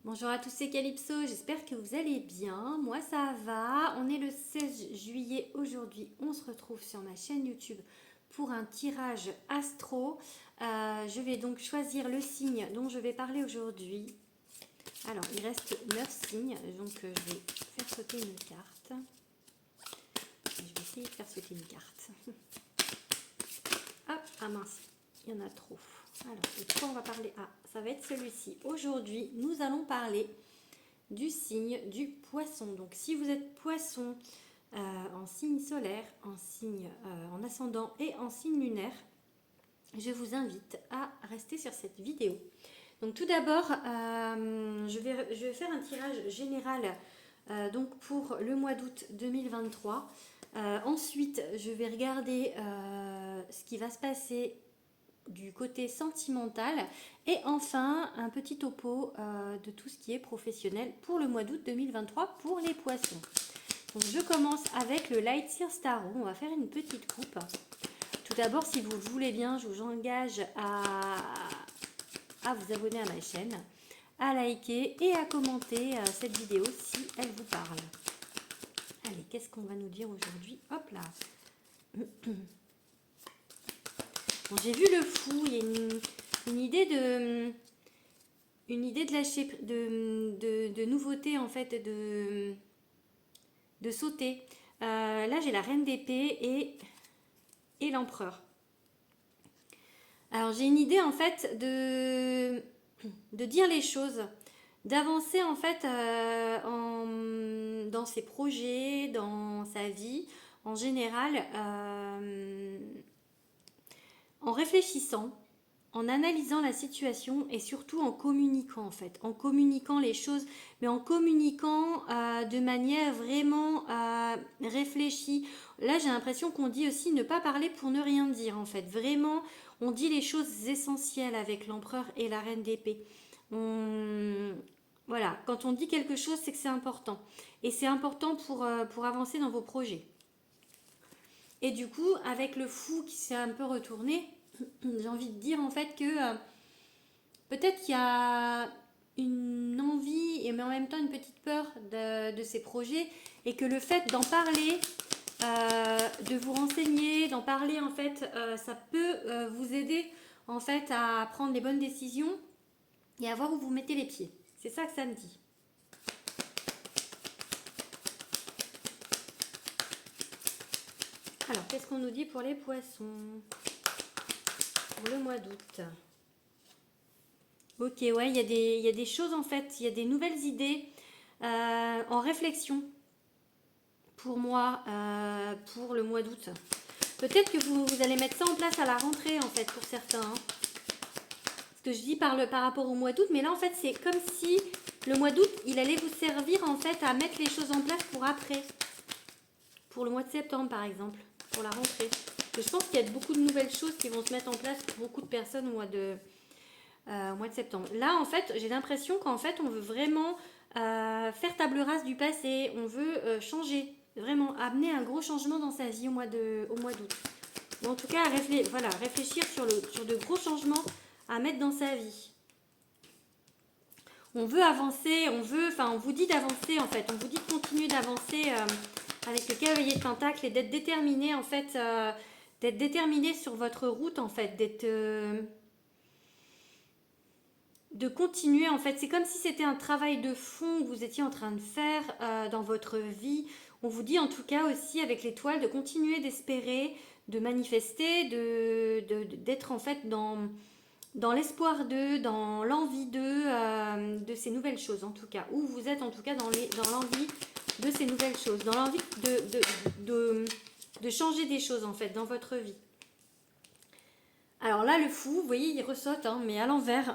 Bonjour à tous, c'est Calypso, j'espère que vous allez bien. Moi ça va, on est le 16 juillet aujourd'hui, on se retrouve sur ma chaîne YouTube pour un tirage astro. Je vais donc choisir le signe dont je vais parler aujourd'hui. Alors il reste 9 signes, donc je vais faire sauter une carte. Je vais essayer de faire sauter une carte. Hop, ah mince, il y en a trop. Alors, de quoi on va parler? Ah, ça va être celui-ci. Aujourd'hui, nous allons parler du signe du poisson. Donc, si vous êtes poisson en signe solaire, en signe en ascendant et en signe lunaire, je vous invite à rester sur cette vidéo. Donc, tout d'abord, je vais faire un tirage général donc pour le mois d'août 2023. Ensuite, je vais regarder ce qui va se passer du côté sentimental et enfin un petit topo de tout ce qui est professionnel pour le mois d'août 2023 pour les poissons. Donc je commence avec le Light Sears Tarot. On va faire une petite coupe. Tout d'abord, si vous le voulez bien, je vous engage à vous abonner à ma chaîne, à liker et à commenter cette vidéo si elle vous parle. Allez, qu'est-ce qu'on va nous dire aujourd'hui? Hop là. Bon, j'ai vu le fou, il y a une idée de lâcher, de nouveauté en fait, de sauter. Là j'ai la reine d'épée et l'empereur. Alors j'ai une idée en fait de dire les choses, d'avancer en fait dans ses projets, dans sa vie en général. En réfléchissant, en analysant la situation et surtout en communiquant en fait, en communiquant les choses, mais en communiquant de manière vraiment réfléchie. Là j'ai l'impression qu'on dit aussi ne pas parler pour ne rien dire en fait. Vraiment, on dit les choses essentielles avec l'empereur et la reine d'épée. Voilà, quand on dit quelque chose, c'est que c'est important. Et c'est important pour avancer dans vos projets. Et du coup, avec le fou qui s'est un peu retourné, j'ai envie de dire en fait que peut-être qu'il y a une envie mais en même temps une petite peur de ces projets et que le fait d'en parler, de vous renseigner, d'en parler en fait, ça peut vous aider en fait à prendre les bonnes décisions et à voir où vous mettez les pieds. C'est ça que ça me dit. Alors, qu'est-ce qu'on nous dit pour les poissons pour le mois d'août? Ok, ouais, il y a des choses en fait, il y a des nouvelles idées en réflexion pour moi, pour le mois d'août. Peut-être que vous allez mettre ça en place à la rentrée en fait pour certains. Hein. Ce que je dis par rapport au mois d'août, mais là en fait c'est comme si le mois d'août il allait vous servir en fait à mettre les choses en place pour après. Pour le mois de septembre par exemple, pour la rentrée. Je pense qu'il y a beaucoup de nouvelles choses qui vont se mettre en place pour beaucoup de personnes au mois de septembre. Là, en fait, j'ai l'impression qu'en fait, on veut vraiment faire table rase du passé. On veut changer, vraiment amener un gros changement dans sa vie au mois d'août. Ou en tout cas, réfléchir sur de gros changements à mettre dans sa vie. On veut avancer, on vous dit d'avancer en fait. On vous dit de continuer d'avancer avec le cavalier de Pentacle et d'être déterminé en fait, d'être déterminé sur votre route en fait, de continuer en fait. C'est comme si c'était un travail de fond que vous étiez en train de faire dans votre vie. On vous dit en tout cas aussi avec l'étoile de continuer d'espérer, de manifester, d'être en fait dans l'espoir d'eux, dans l'envie d'eux, de ces nouvelles choses en tout cas. Ou vous êtes en tout cas dans l'envie de ces nouvelles choses, dans l'envie de changer des choses en fait dans votre vie. Alors là, le fou, vous voyez, il ressaute, hein, mais à l'envers.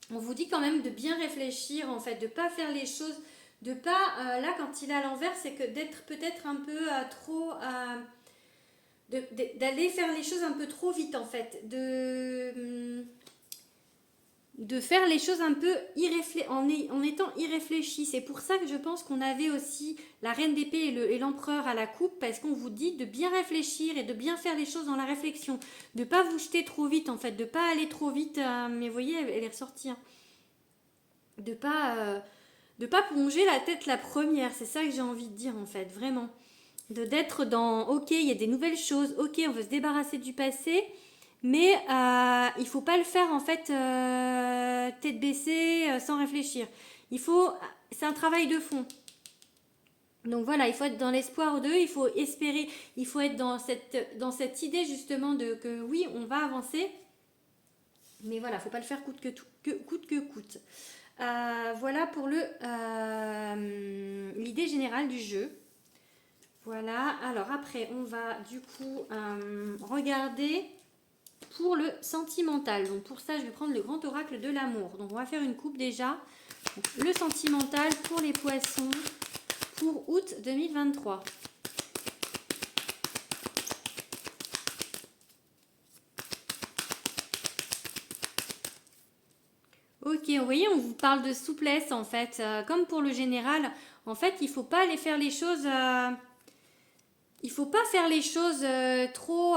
On vous dit quand même de bien réfléchir, en fait, de pas faire les choses, de pas... là, quand il est à l'envers, c'est que d'être peut-être un peu trop... d'aller faire les choses un peu trop vite, en fait. De faire les choses un peu en étant irréfléchi. C'est pour ça que je pense qu'on avait aussi la reine d'épée et l'empereur à la coupe, parce qu'on vous dit de bien réfléchir et de bien faire les choses dans la réflexion, de pas vous jeter trop vite en fait, de pas aller trop vite, mais vous voyez, elle est ressortie. Hein. de pas plonger la tête la première. C'est ça que j'ai envie de dire en fait, vraiment. D'être dans, ok, il y a des nouvelles choses, ok, on veut se débarrasser du passé, mais il faut pas le faire en fait tête baissée, sans réfléchir. C'est un travail de fond. Donc voilà, il faut être dans l'espoir d'eux, il faut espérer, il faut être dans cette idée justement de que oui, on va avancer, mais voilà, il ne faut pas le faire coûte que coûte. Voilà pour l'idée générale du jeu. Voilà, alors après on va du coup regarder pour le sentimental. Donc pour ça je vais prendre le grand oracle de l'amour. Donc on va faire une coupe déjà. Donc, le sentimental pour les poissons pour août 2023. Ok, vous voyez, on vous parle de souplesse en fait. Comme pour le général, en fait, il faut pas aller faire les choses. Il faut pas faire les choses trop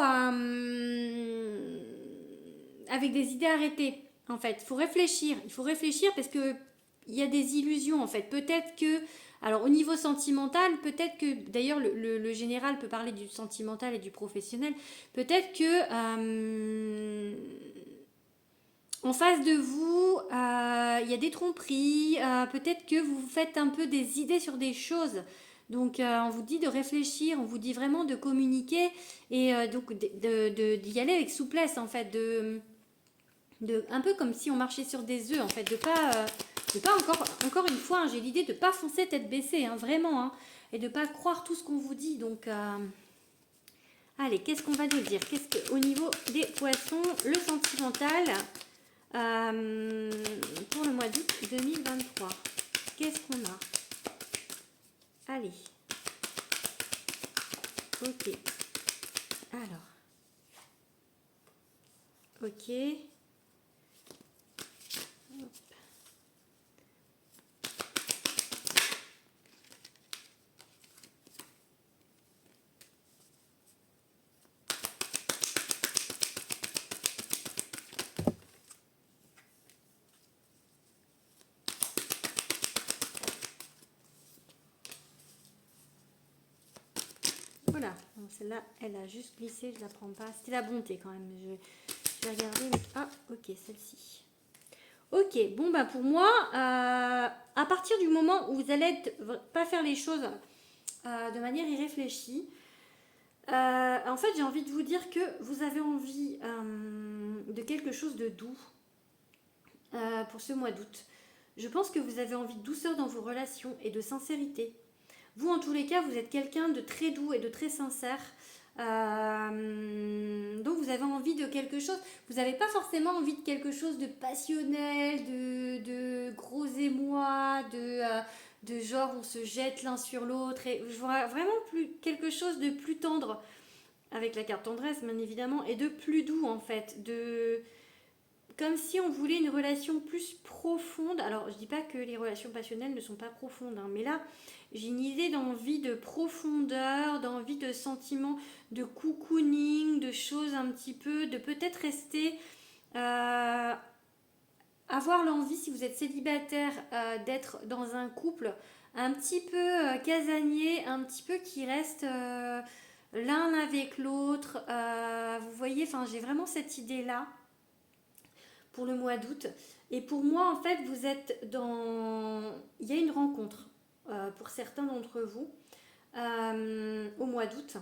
avec des idées arrêtées. En fait, il faut réfléchir. Il faut réfléchir parce que il y a des illusions en fait. Peut-être que, alors au niveau sentimental, peut-être que, d'ailleurs le général peut parler du sentimental et du professionnel. Peut-être que en face de vous, il y a des tromperies, peut-être que vous faites un peu des idées sur des choses. Donc on vous dit de réfléchir, on vous dit vraiment de communiquer et donc d'y aller avec souplesse en fait, un peu comme si on marchait sur des œufs en fait, de pas encore une fois, hein, j'ai l'idée de ne pas foncer tête baissée, hein, vraiment, hein, et de ne pas croire tout ce qu'on vous dit. Donc allez, qu'est-ce qu'on va nous dire? Au niveau des poissons, le sentimental, pour le mois d'août 2023. Qu'est-ce qu'on a? Allez. Ok. Alors. Ok. Hop. Voilà, bon, celle-là, elle a juste glissé, je la prends pas. C'était la bonté quand même. Je vais regarder. Ah, ok, celle-ci. Ok, bon bah pour moi, à partir du moment où vous allez pas faire les choses de manière irréfléchie, en fait j'ai envie de vous dire que vous avez envie de quelque chose de doux pour ce mois d'août. Je pense que vous avez envie de douceur dans vos relations et de sincérité. Vous, en tous les cas, vous êtes quelqu'un de très doux et de très sincère. Donc vous avez envie de quelque chose. Vous n'avez pas forcément envie de quelque chose de passionnel, de gros émoi, de genre on se jette l'un sur l'autre. Et je vois vraiment quelque chose de plus tendre, avec la carte tendresse bien évidemment, et de plus doux en fait. Comme si on voulait une relation plus profonde. Alors, je dis pas que les relations passionnelles ne sont pas profondes, hein, mais là, j'ai une idée d'envie de profondeur, d'envie de sentiment de cocooning, de choses un petit peu, de peut-être rester, avoir l'envie, si vous êtes célibataire, d'être dans un couple un petit peu casanier, un petit peu qui reste l'un avec l'autre. Vous voyez, enfin, j'ai vraiment cette idée-là pour le mois d'août. Et pour moi, en fait, vous êtes dans... Il y a une rencontre pour certains d'entre vous au mois d'août.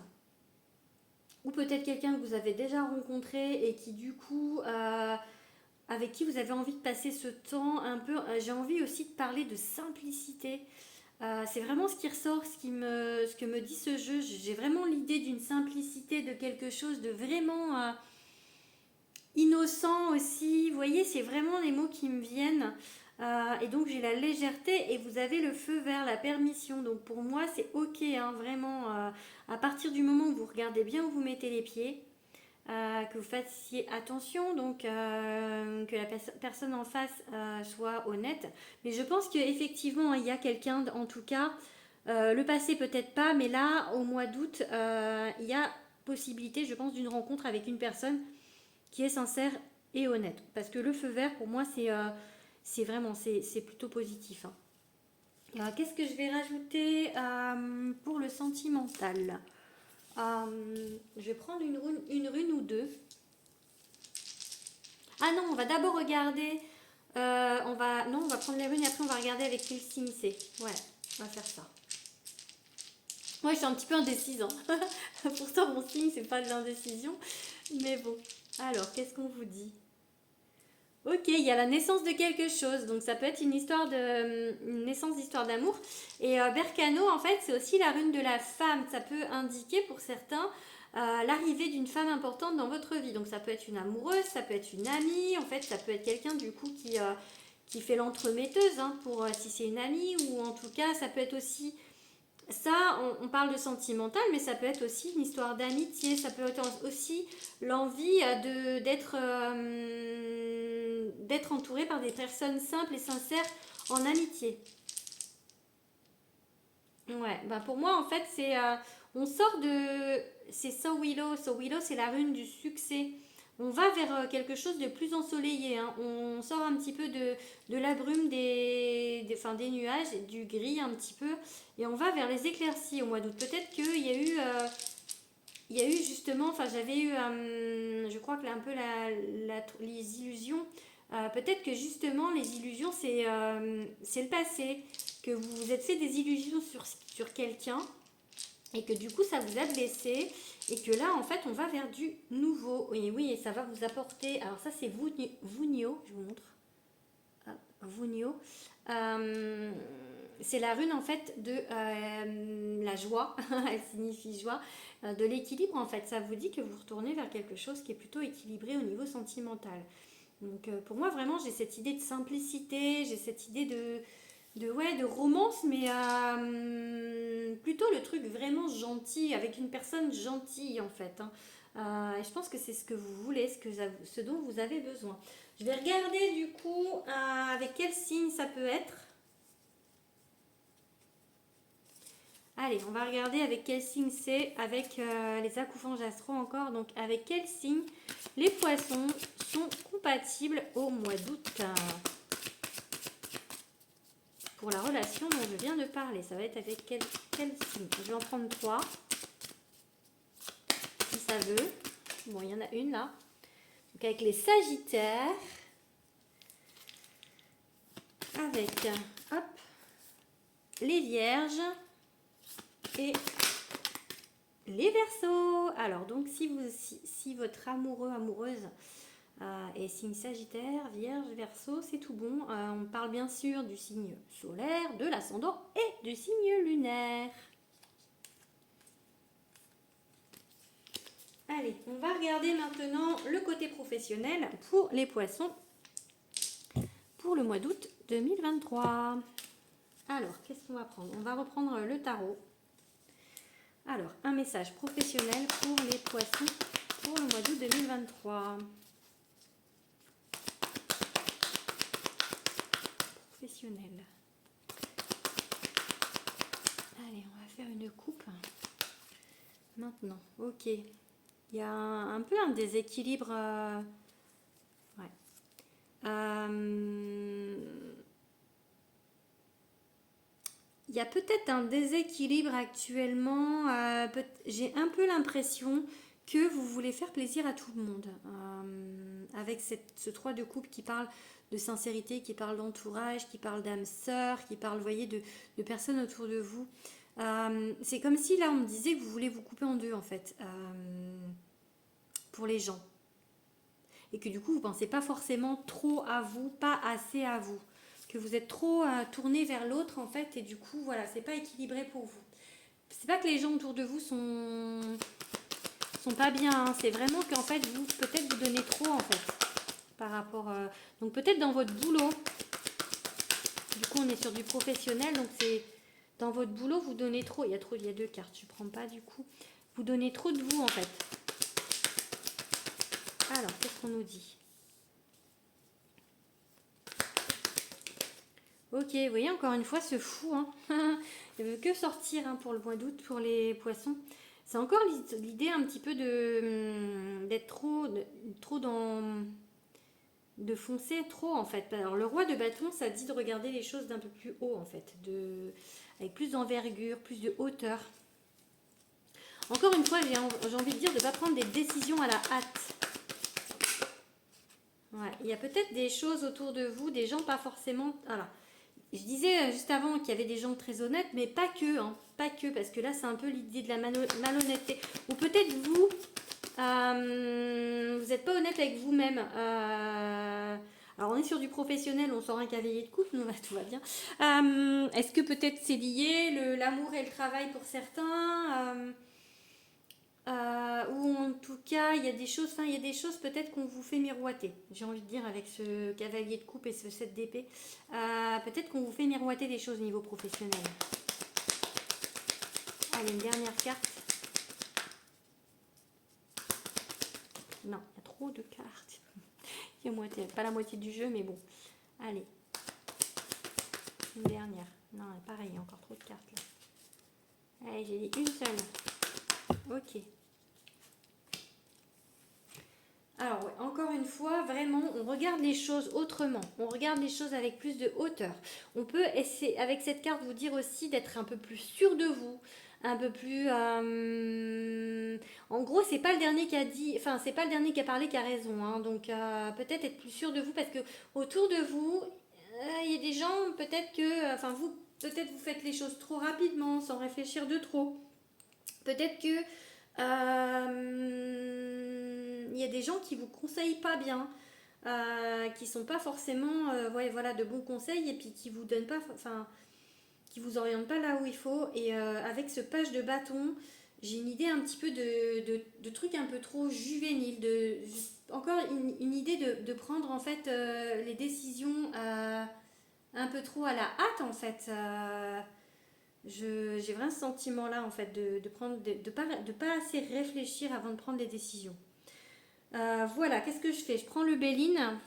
Ou peut-être quelqu'un que vous avez déjà rencontré et qui du coup... avec qui vous avez envie de passer ce temps un peu... j'ai envie aussi de parler de simplicité. C'est vraiment ce qui ressort, ce que me dit ce jeu. J'ai vraiment l'idée d'une simplicité, de quelque chose de vraiment... innocent aussi, vous voyez, c'est vraiment les mots qui me viennent. Et donc j'ai la légèreté et vous avez le feu vert, la permission. Donc pour moi c'est ok, hein, vraiment. À partir du moment où vous regardez bien où vous mettez les pieds, que vous fassiez attention, donc que la personne en face soit honnête. Mais je pense qu'effectivement il y a quelqu'un, en tout cas, le passé peut-être pas, mais là au mois d'août, il y a possibilité, je pense, d'une rencontre avec une personne qui est sincère et honnête. Parce que le feu vert, pour moi, c'est vraiment, c'est plutôt positif. Hein. Qu'est-ce que je vais rajouter pour le sentimental? Je vais prendre une rune ou deux. Ah non, on va d'abord regarder. On va prendre les runes et après on va regarder avec quel signe c'est. Ouais, on va faire ça. Moi, je suis un petit peu indécise. Hein. Pourtant, mon signe, c'est pas de l'indécision. Mais bon. Alors, qu'est-ce qu'on vous dit? Ok, il y a la naissance de quelque chose. Donc, ça peut être une naissance d'histoire d'amour. Et Berkano, en fait, c'est aussi la rune de la femme. Ça peut indiquer pour certains l'arrivée d'une femme importante dans votre vie. Donc, ça peut être une amoureuse, ça peut être une amie. En fait, ça peut être quelqu'un, du coup, qui fait l'entremetteuse, hein, pour si c'est une amie. Ou en tout cas, ça peut être aussi ça, on parle de sentimental, mais ça peut être aussi une histoire d'amitié, ça peut être aussi l'envie d'être entouré par des personnes simples et sincères en amitié. Ouais, bah pour moi en fait on sort de, c'est So Willow. So Willow, c'est la rune du succès. On va vers quelque chose de plus ensoleillé, hein. On sort un petit peu de la brume des nuages, du gris un petit peu, et on va vers les éclaircies au mois d'août. Peut-être qu'il y a eu, justement, enfin j'avais eu, je crois que là, un peu les illusions. Peut-être que justement les illusions c'est le passé, que vous vous êtes fait des illusions sur quelqu'un et que du coup ça vous a blessé et que là en fait on va vers du nouveau. Et oui, et ça va vous apporter. Alors ça c'est Vunio, je vous montre. Vunio. C'est la rune en fait de la joie, elle signifie joie, de l'équilibre en fait. Ça vous dit que vous retournez vers quelque chose qui est plutôt équilibré au niveau sentimental. Donc pour moi vraiment j'ai cette idée de simplicité, j'ai cette idée de romance, mais plutôt le truc vraiment gentil, avec une personne gentille en fait. Hein. Et je pense que c'est ce que vous voulez, ce dont vous avez besoin. Je vais regarder du coup avec quel signe ça peut être. Allez, on va regarder avec quel signe c'est, avec les accouphanges astro encore. Donc avec quel signe les poissons sont compatibles au mois d'août pour la relation dont je viens de parler. Ça va être avec quel signe? Je vais en prendre 3. Si ça veut. Bon, il y en a une là. Donc avec les Sagittaires. Avec, hop, les Vierges. Et les Verseaux. Alors, donc, si votre amoureux, amoureuse et signe Sagittaire, Vierge, Verseau, c'est tout bon. On parle bien sûr du signe solaire, de l'ascendant et du signe lunaire. Allez, on va regarder maintenant le côté professionnel pour les poissons pour le mois d'août 2023. Alors, qu'est-ce qu'on va prendre? On va reprendre le tarot. Alors, un message professionnel pour les poissons pour le mois d'août 2023. Professionnel. Allez, on va faire une coupe. Maintenant, ok. Il y a un peu un déséquilibre. Ouais. Il y a peut-être un déséquilibre actuellement. J'ai un peu l'impression que vous voulez faire plaisir à tout le monde. Avec ce 3 de coupe qui parle de sincérité, qui parle d'entourage, qui parle d'âme sœur, qui parle, vous voyez, de personnes autour de vous. C'est comme si là on me disait que vous voulez vous couper en deux en fait, pour les gens. Et que du coup vous ne pensez pas forcément trop à vous, pas assez à vous. Que vous êtes trop tourné vers l'autre en fait, et du coup voilà, c'est pas équilibré pour vous. C'est pas que les gens autour de vous sont pas bien, hein. C'est vraiment qu'en fait vous peut-être vous donnez trop en fait par rapport donc peut-être dans votre boulot. Du coup on est sur du professionnel, donc c'est dans votre boulot vous donnez trop. Il y a 2 cartes, je prends pas du coup. Vous donnez trop de vous en fait. Alors qu'est-ce qu'on nous dit? Ok, vous voyez encore une fois ce fou, hein. Il veut que sortir, hein, pour le mois d'août pour les poissons. C'est encore l'idée un petit peu d'être trop dans de foncer trop en fait. Alors le roi de bâton, ça dit de regarder les choses d'un peu plus haut en fait, avec plus d'envergure, plus de hauteur. Encore une fois, j'ai envie de dire de ne pas prendre des décisions à la hâte. Ouais, il y a peut-être des choses autour de vous, des gens pas forcément... Voilà. Je disais juste avant qu'il y avait des gens très honnêtes, mais pas que, hein, pas que, parce que là c'est un peu l'idée de la malhonnêteté. Ou peut-être vous, vous n'êtes pas honnête avec vous-même. Alors on est sur du professionnel, on sort un cavalier de coupe, nous tout va bien. Est-ce que peut-être c'est lié, l'amour et le travail pour certains ou en tout cas, il y a des choses, enfin, il y a des choses peut-être qu'on vous fait miroiter. J'ai envie de dire avec ce cavalier de coupe et ce 7 d'épée, peut-être qu'on vous fait miroiter des choses au niveau professionnel. Allez, une dernière carte. Non, il y a trop de cartes. Il y a pas la moitié du jeu, mais bon. Allez, une dernière. Non, pareil, il y a encore trop de cartes là. Allez, j'ai dit une seule. Ok. Alors, ouais, encore une fois, vraiment, on regarde les choses autrement. On regarde les choses avec plus de hauteur. On peut essayer, avec cette carte, vous dire aussi d'être un peu plus sûr de vous. Un peu plus... En gros, c'est pas le dernier qui a dit... Enfin, c'est pas le dernier qui a parlé qui a raison. Hein. Donc, peut-être être plus sûr de vous parce que autour de vous, il y a des gens, peut-être que... Enfin, vous, peut-être vous faites les choses trop rapidement, sans réfléchir de trop. Peut-être que il y a des gens qui vous conseillent pas bien, qui sont pas forcément ouais, voilà, de bons conseils et puis qui vous donnent pas, enfin, qui vous orientent pas là où il faut. Et avec ce page de bâton, j'ai une idée un petit peu de trucs un peu trop juvéniles, encore une idée de prendre en fait les décisions un peu trop à la hâte en fait. J'ai vraiment ce sentiment-là, en fait, de pas assez réfléchir avant de prendre les décisions. Voilà, qu'est-ce que je fais? Je prends le Béline.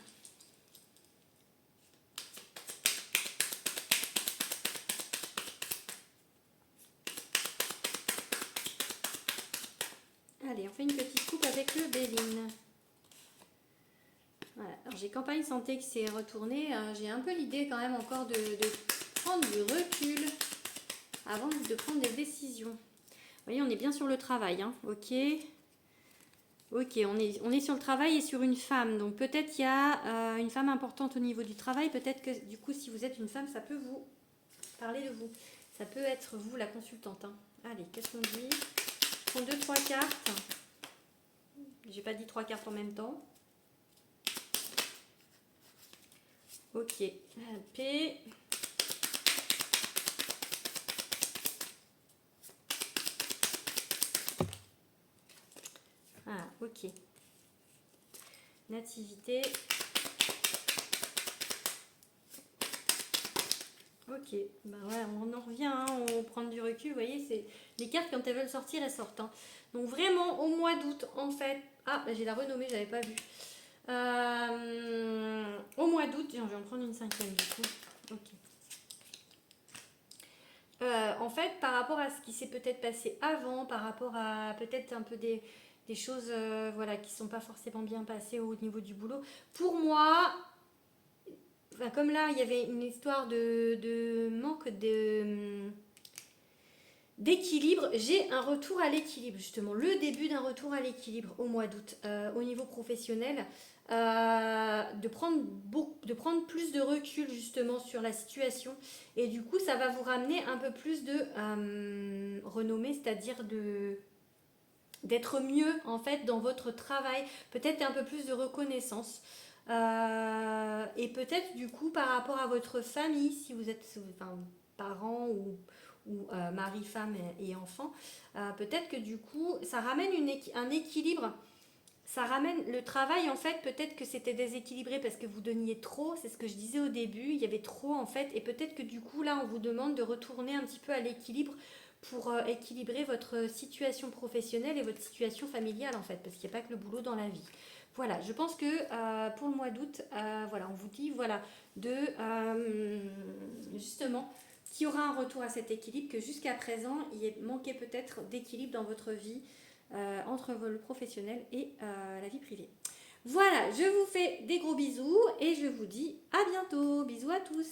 Allez, on fait une petite coupe avec le Béline. Voilà, alors j'ai campagne santé qui s'est retournée. J'ai un peu l'idée quand même encore de prendre du recul avant de prendre des décisions. Vous voyez, on est bien sur le travail, hein. Ok. Ok, on est sur le travail et sur une femme. Donc peut-être qu'il y a une femme importante au niveau du travail. Peut-être que du coup, si vous êtes une femme, ça peut vous parler de vous. Ça peut être vous, la consultante. Hein. Allez, qu'est-ce qu'on dit? Je prends 2-3 cartes. J'ai pas dit 3 cartes en même temps. Ok. P. Ah, ok. Nativité. Ok, ben ouais, on en revient, hein, on prend du recul, vous voyez, c'est les cartes quand elles veulent sortir, elles sortent. Hein. Donc vraiment au mois d'août, en fait, ah, ben, j'ai la renommée, j'avais pas vu. Au mois d'août, je vais en prendre une cinquième du coup. Ok. En fait, par rapport à ce qui s'est peut-être passé avant, par rapport à peut-être un peu des choses voilà, qui ne sont pas forcément bien passées au niveau du boulot, pour moi, enfin, comme là, il y avait une histoire de manque d'équilibre, j'ai un retour à l'équilibre, justement, le début d'un retour à l'équilibre au mois d'août, au niveau professionnel, de prendre plus de recul justement sur la situation et du coup ça va vous ramener un peu plus de renommée, c'est-à-dire d'être mieux en fait dans votre travail, peut-être un peu plus de reconnaissance. Et peut-être du coup par rapport à votre famille, si vous êtes enfin, parents ou mari, femme et enfant, peut-être que du coup ça ramène un équilibre. Ça ramène le travail en fait, peut-être que c'était déséquilibré parce que vous donniez trop, c'est ce que je disais au début, il y avait trop en fait, et peut-être que du coup là on vous demande de retourner un petit peu à l'équilibre pour équilibrer votre situation professionnelle et votre situation familiale en fait, parce qu'il n'y a pas que le boulot dans la vie. Voilà, je pense que pour le mois d'août, voilà, on vous dit voilà de justement qu'il y aura un retour à cet équilibre, que jusqu'à présent il manquait peut-être d'équilibre dans votre vie entre le professionnel et la vie privée. Voilà, je vous fais des gros bisous et je vous dis à bientôt. Bisous à tous.